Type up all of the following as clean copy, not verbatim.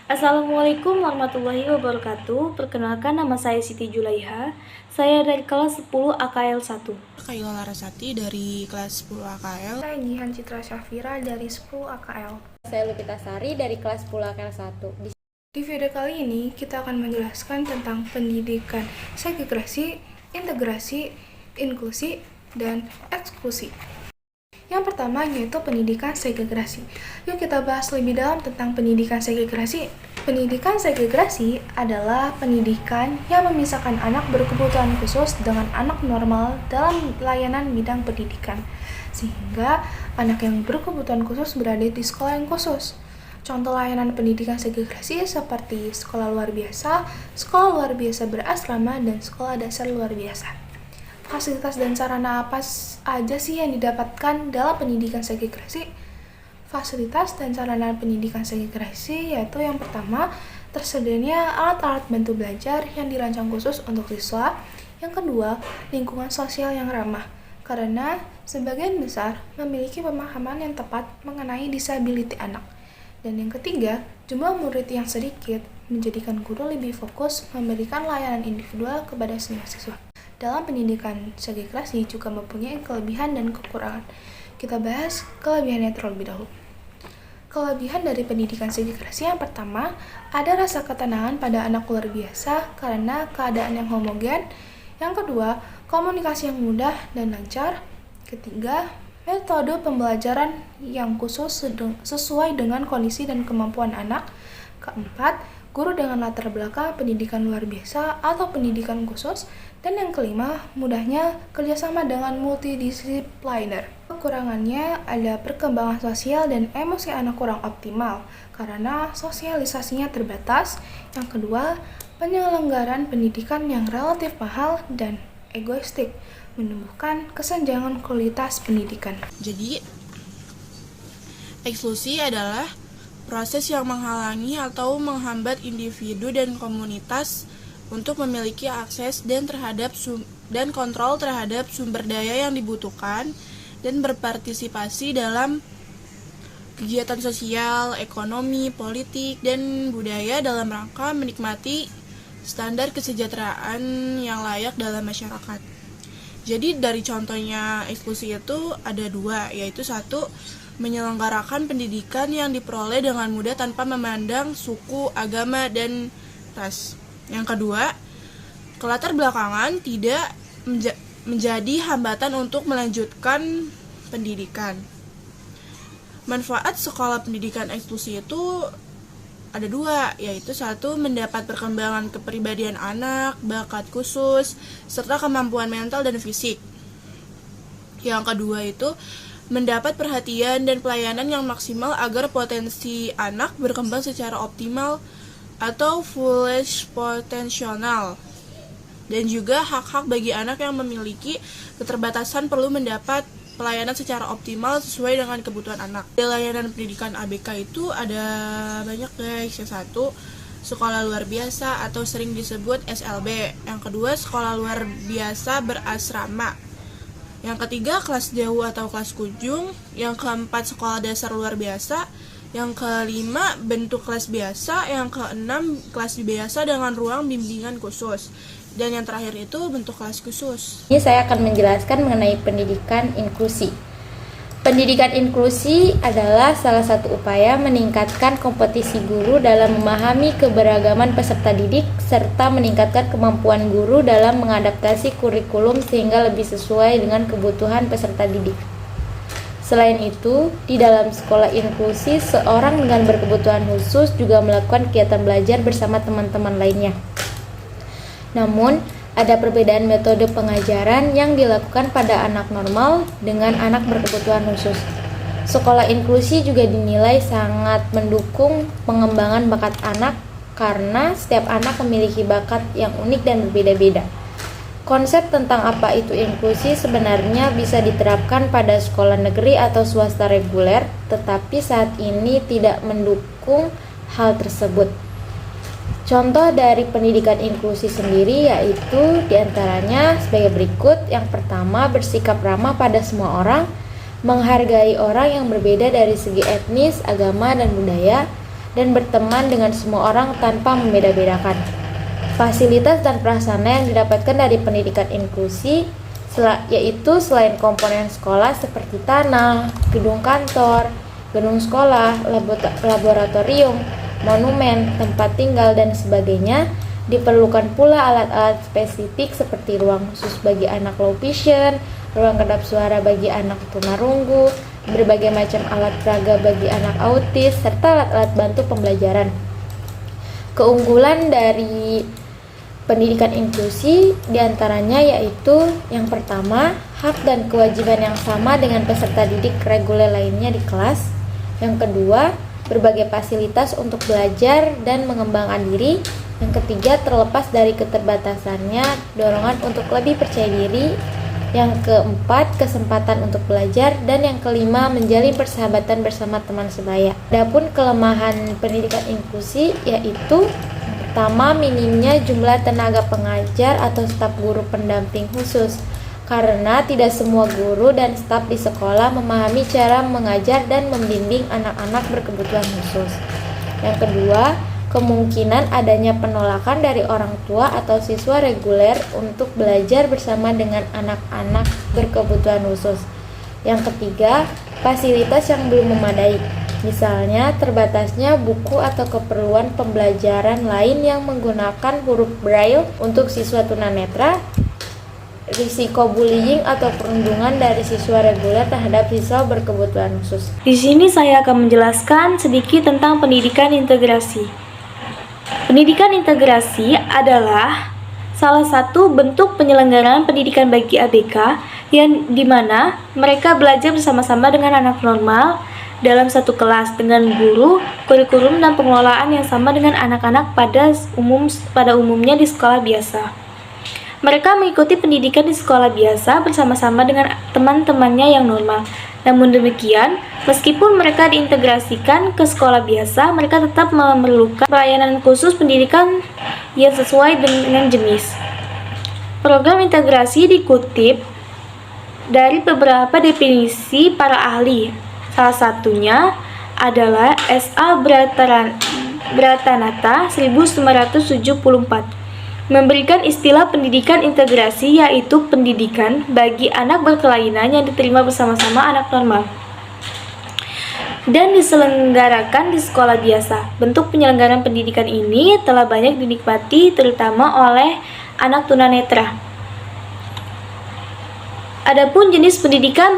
Assalamualaikum warahmatullahi wabarakatuh. Perkenalkan, nama saya Siti Julaiha. Saya dari kelas 10 AKL 1. Kaila Larasati dari kelas 10 AKL. Saya Jihan Citra Syafira dari 10 AKL. Saya Lupita Sari dari kelas 10 AKL 1. Di video kali ini kita akan menjelaskan tentang pendidikan segregasi, integrasi, inklusi, dan eksklusi. Yang pertama yaitu pendidikan segregasi. Yuk kita bahas lebih dalam tentang pendidikan segregasi. Pendidikan segregasi adalah pendidikan yang memisahkan anak berkebutuhan khusus dengan anak normal dalam layanan bidang pendidikan, sehingga anak yang berkebutuhan khusus berada di sekolah yang khusus. Contoh layanan pendidikan segregasi seperti sekolah luar biasa berasrama, dan sekolah dasar luar biasa. Fasilitas dan sarana apa aja sih yang didapatkan dalam pendidikan segregasi? Fasilitas dan sarana pendidikan segregasi yaitu yang pertama, tersedianya alat-alat bantu belajar yang dirancang khusus untuk siswa. Yang kedua, lingkungan sosial yang ramah, karena sebagian besar memiliki pemahaman yang tepat mengenai disabilitas anak. Dan yang ketiga, jumlah murid yang sedikit menjadikan guru lebih fokus memberikan layanan individual kepada semua siswa. Dalam pendidikan segregasi juga mempunyai kelebihan dan kekurangan. Kita bahas kelebihannya terlebih dahulu. Kelebihan dari pendidikan segregasi yang pertama, ada rasa ketenangan pada anak luar biasa karena keadaan yang homogen. Yang kedua, komunikasi yang mudah dan lancar. Ketiga, metode pembelajaran yang khusus sesuai dengan kondisi dan kemampuan anak. Keempat, guru dengan latar belakang pendidikan luar biasa atau pendidikan khusus. Dan yang kelima, mudahnya kerjasama dengan multidisipliner. Kekurangannya ada perkembangan sosial dan emosi anak kurang optimal karena sosialisasinya terbatas. Yang kedua, penyelenggaraan pendidikan yang relatif mahal dan egoistik menumbuhkan kesenjangan kualitas pendidikan. Jadi, eksklusi adalah proses yang menghalangi atau menghambat individu dan komunitas untuk memiliki akses dan kontrol terhadap sumber daya yang dibutuhkan dan berpartisipasi dalam kegiatan sosial, ekonomi, politik, dan budaya dalam rangka menikmati standar kesejahteraan yang layak dalam masyarakat. Jadi dari contohnya eksklusi itu ada dua, yaitu satu, menyelenggarakan pendidikan yang diperoleh dengan mudah tanpa memandang suku, agama, dan ras. Yang kedua, kelatar belakangan tidak menjadi hambatan untuk melanjutkan pendidikan. Manfaat sekolah pendidikan eksklusi itu ada dua, yaitu satu, mendapat perkembangan kepribadian anak, bakat khusus, serta kemampuan mental dan fisik. Yang kedua itu, mendapat perhatian dan pelayanan yang maksimal agar potensi anak berkembang secara optimal atau fully potensional. Dan juga hak-hak bagi anak yang memiliki keterbatasan perlu mendapat pelayanan secara optimal sesuai dengan kebutuhan anak. Layanan pendidikan ABK itu ada banyak guys. Yang satu, sekolah luar biasa atau sering disebut SLB. Yang kedua, sekolah luar biasa berasrama. Yang ketiga, kelas jauh atau kelas kunjung. Yang keempat, sekolah dasar luar biasa. Yang kelima, bentuk kelas biasa. Yang keenam, kelas biasa dengan ruang bimbingan khusus. Dan yang terakhir itu bentuk kelas khusus. Ini saya akan menjelaskan mengenai pendidikan inklusi. Pendidikan inklusi adalah salah satu upaya meningkatkan kompetisi guru dalam memahami keberagaman peserta didik serta meningkatkan kemampuan guru dalam mengadaptasi kurikulum sehingga lebih sesuai dengan kebutuhan peserta didik. Selain itu, di dalam sekolah inklusi, seorang dengan berkebutuhan khusus juga melakukan kegiatan belajar bersama teman-teman lainnya. Namun, ada perbedaan metode pengajaran yang dilakukan pada anak normal dengan anak berkebutuhan khusus. Sekolah inklusi juga dinilai sangat mendukung pengembangan bakat anak karena setiap anak memiliki bakat yang unik dan berbeda-beda. Konsep tentang apa itu inklusi sebenarnya bisa diterapkan pada sekolah negeri atau swasta reguler, tetapi saat ini tidak mendukung hal tersebut. Contoh dari pendidikan inklusi sendiri yaitu diantaranya sebagai berikut. Yang pertama, bersikap ramah pada semua orang, menghargai orang yang berbeda dari segi etnis, agama, dan budaya, dan berteman dengan semua orang tanpa membeda-bedakan. Fasilitas dan prasarana yang didapatkan dari pendidikan inklusi yaitu selain komponen sekolah seperti tanah, gedung kantor, gedung sekolah, laboratorium, monumen, tempat tinggal, dan sebagainya, diperlukan pula alat-alat spesifik seperti ruang khusus bagi anak low vision, ruang kedap suara bagi anak tunarunggu, berbagai macam alat peraga bagi anak autis, serta alat-alat bantu pembelajaran. Keunggulan dari pendidikan inklusi diantaranya yaitu yang pertama, hak dan kewajiban yang sama dengan peserta didik reguler lainnya di kelas. Yang kedua, berbagai fasilitas untuk belajar dan mengembangkan diri. Yang ketiga, terlepas dari keterbatasannya, dorongan untuk lebih percaya diri. Yang keempat, kesempatan untuk belajar. Dan yang kelima, menjalin persahabatan bersama teman sebaya. Adapun kelemahan pendidikan inklusi yaitu pertama, minimnya jumlah tenaga pengajar atau staf guru pendamping khusus, karena tidak semua guru dan staf di sekolah memahami cara mengajar dan membimbing anak-anak berkebutuhan khusus. Yang kedua, kemungkinan adanya penolakan dari orang tua atau siswa reguler untuk belajar bersama dengan anak-anak berkebutuhan khusus. Yang ketiga, fasilitas yang belum memadai. Misalnya, terbatasnya buku atau keperluan pembelajaran lain yang menggunakan huruf Braille untuk siswa tunanetra, risiko bullying atau perundungan dari siswa reguler terhadap siswa berkebutuhan khusus. Di sini saya akan menjelaskan sedikit tentang pendidikan integrasi. Pendidikan integrasi adalah salah satu bentuk penyelenggaraan pendidikan bagi ABK yang dimana mereka belajar bersama-sama dengan anak normal dalam satu kelas dengan guru, kurikulum, dan pengelolaan yang sama dengan anak-anak pada umumnya di sekolah biasa. Mereka mengikuti pendidikan di sekolah biasa bersama-sama dengan teman-temannya yang normal. Namun demikian, meskipun mereka diintegrasikan ke sekolah biasa, mereka tetap memerlukan pelayanan khusus pendidikan yang sesuai dengan jenis. Program integrasi dikutip dari beberapa definisi para ahli. Salah satunya adalah S.A. Bratanata 1974 memberikan istilah pendidikan integrasi, yaitu pendidikan bagi anak berkelainan yang diterima bersama-sama anak normal dan diselenggarakan di sekolah biasa. Bentuk penyelenggaraan pendidikan ini telah banyak dinikmati terutama oleh anak tunanetra. Adapun jenis pendidikan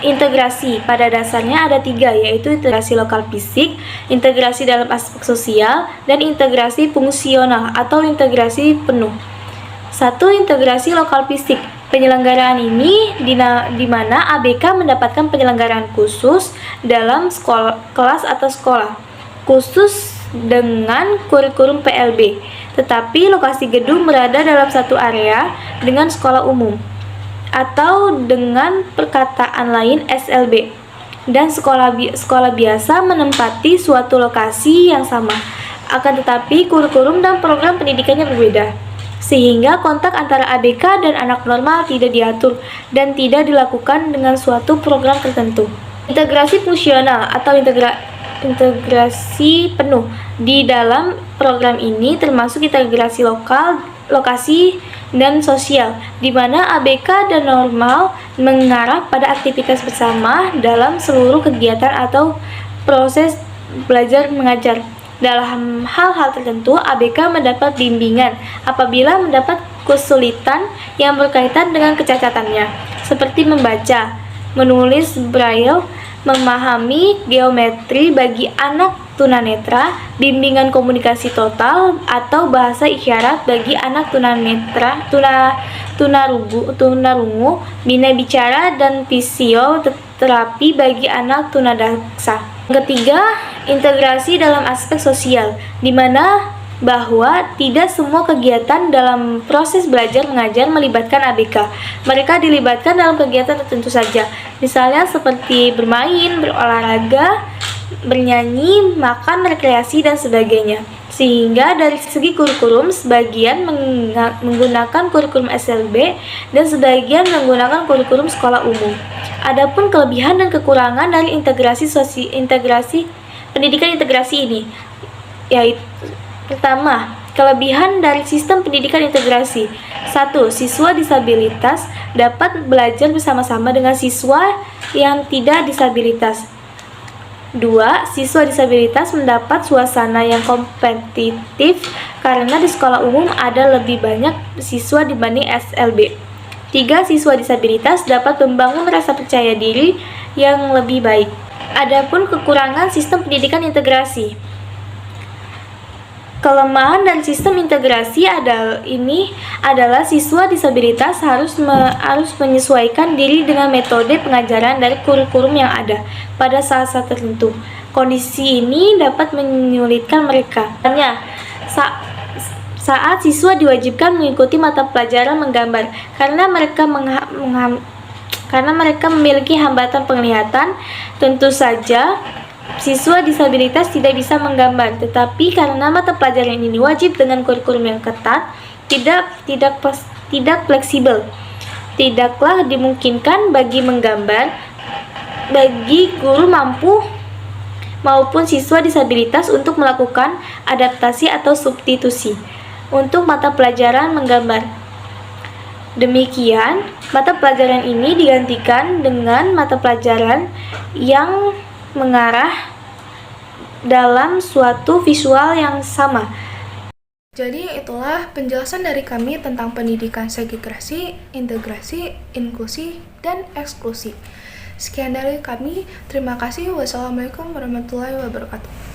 integrasi pada dasarnya ada 3, yaitu integrasi lokal fisik, integrasi dalam aspek sosial, dan integrasi fungsional atau integrasi penuh. 1. Integrasi lokal fisik. Penyelenggaraan ini di mana ABK mendapatkan penyelenggaraan khusus dalam kelas atau sekolah, khusus dengan kurikulum PLB, tetapi lokasi gedung berada dalam satu area dengan sekolah umum, atau dengan perkataan lain SLB, dan sekolah biasa menempati suatu lokasi yang sama, akan tetapi kurikulum dan program pendidikannya berbeda, sehingga kontak antara ABK dan anak normal tidak diatur dan tidak dilakukan dengan suatu program tertentu. Integrasi fungsional atau integrasi penuh. Di dalam program ini termasuk integrasi lokasi, dan sosial, di mana ABK dan normal mengarah pada aktivitas bersama dalam seluruh kegiatan atau proses belajar mengajar. Dalam hal-hal tertentu, ABK mendapat bimbingan apabila mendapat kesulitan yang berkaitan dengan kecacatannya, seperti membaca, menulis Braille, memahami geometri bagi anak tunanetra, bimbingan komunikasi total atau bahasa isyarat bagi anak tunanetra, tunarungu, bina bicara dan fisioterapi bagi anak tunadaksa. Ketiga, integrasi dalam aspek sosial, di mana bahwa tidak semua kegiatan dalam proses belajar mengajar melibatkan ABK. Mereka dilibatkan dalam kegiatan tertentu saja, misalnya seperti bermain, berolahraga, bernyanyi, makan, rekreasi, dan sebagainya. Sehingga dari segi kurikulum, sebagian menggunakan kurikulum SLB dan sebagian menggunakan kurikulum sekolah umum. Adapun kelebihan dan kekurangan dari integrasi pendidikan integrasi ini, yaitu pertama, kelebihan dari sistem pendidikan integrasi. 1. Siswa disabilitas dapat belajar bersama-sama dengan siswa yang tidak disabilitas. 2. Siswa disabilitas mendapat suasana yang kompetitif karena di sekolah umum ada lebih banyak siswa dibanding SLB. 3. Siswa disabilitas dapat membangun rasa percaya diri yang lebih baik. Adapun kekurangan sistem pendidikan integrasi. Kelemahan dan sistem integrasi adalah siswa disabilitas harus menyesuaikan diri dengan metode pengajaran dari kurikulum yang ada pada saat-saat tertentu. Kondisi ini dapat menyulitkan mereka. Saat siswa diwajibkan mengikuti mata pelajaran menggambar karena mereka memiliki hambatan penglihatan, tentu saja siswa disabilitas tidak bisa menggambar, tetapi karena mata pelajaran ini wajib dengan kurikulum yang ketat, tidak fleksibel, tidaklah dimungkinkan bagi guru mampu maupun siswa disabilitas untuk melakukan adaptasi atau substitusi untuk mata pelajaran menggambar. Demikian, mata pelajaran ini digantikan dengan mata pelajaran yang mengarah dalam suatu visual yang sama. Jadi itulah penjelasan dari kami tentang pendidikan segregasi, integrasi, inklusi, dan eksklusi. Sekian dari kami, terima kasih. Wassalamualaikum warahmatullahi wabarakatuh.